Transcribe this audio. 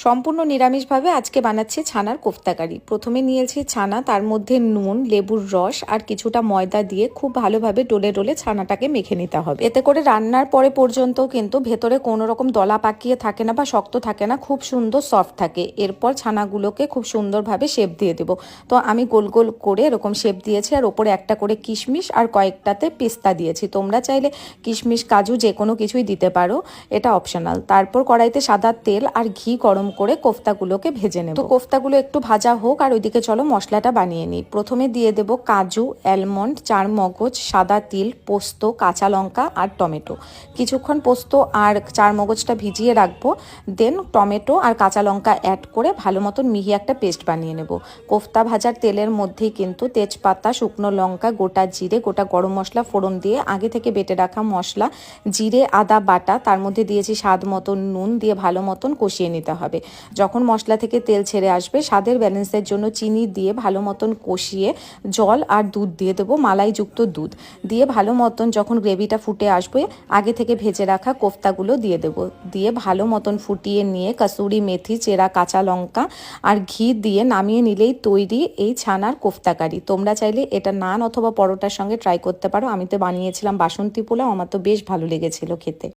সম্পূর্ণ নিরামিষভাবে আজকে বানাচ্ছি ছানার কোফতাকারি। প্রথমে নিয়েছি ছানা, তার মধ্যে নুন, লেবুর রস আর কিছুটা ময়দা দিয়ে খুব ভালোভাবে ডলে ডলে ছানাটাকে মেখে নিতে হবে। এতে করে রান্নার পরে পর্যন্ত কিন্তু ভেতরে কোনো রকম দলা পাকিয়ে থাকে না বা শক্ত থাকে না, খুব সুন্দর সফট থাকে। এরপর ছানাগুলোকে খুব সুন্দরভাবে শেপ দিয়ে দেবো। তো আমি গোল গোল করে এরকম শেপ দিয়েছি, আর ওপরে একটা করে কিশমিশ আর কয়েকটাতে পেস্তা দিয়েছি। তোমরা চাইলে কিশমিশ, কাজু যে কোনো কিছুই দিতে পারো, এটা অপশনাল। তারপর কড়াইতে সাদা তেল আর ঘি গরম করে কোফতাগুলোকে ভেজে নেব। তো কোফতাগুলো একটু ভাজা হোক, আর ওইদিকে চলো মশলাটা বানিয়ে নিই। প্রথমে দিয়ে দেব কাজু, অ্যালমন্ড, চার মগজ, সাদা তিল, পোস্ত, কাঁচা লঙ্কা আর টমেটো। কিছুক্ষণ পোস্ত আর চার মগজটা ভিজিয়ে রাখবো, দেন টমেটো আর কাঁচা লঙ্কা অ্যাড করে ভালো মতন মিহি একটা পেস্ট বানিয়ে নেব। কোফতা ভাজার তেলের মধ্যেই কিন্তু তেজপাতা, শুকনো লঙ্কা, গোটা জিরে, গোটা গরম মশলা ফোড়ন দিয়ে আগে থেকে বেটে রাখা মশলা, জিরে আদা বাটা, তার মধ্যে দিয়েছি স্বাদ মতন নুন দিয়ে ভালো মতন কষিয়ে নিতে হবে। যখন মশলা থেকে তেল ছেড়ে আসবে, স্বাদের ব্যালেন্সের জন্য চিনি দিয়ে ভালো মতন কষিয়ে জল আর দুধ দিয়ে দেবো, মালাইযুক্ত দুধ দিয়ে ভালো মতন যখন গ্রেভিটা ফুটে আসবে, আগে থেকে ভেজে রাখা কোফতাগুলো দিয়ে দেবো। দিয়ে ভালো মতন ফুটিয়ে নিয়ে কসুরি মেথি, চেরা কাঁচা লঙ্কা আর ঘি দিয়ে নামিয়ে নিলেই তৈরি এই ছানার কোফতাকারি। তোমরা চাইলে এটা নান অথবা পরোটার সঙ্গে ট্রাই করতে পারো। আমি তো বানিয়েছিলাম বাসন্তী পোলাও, আমার তো বেশ ভালো লেগেছিল খেতে।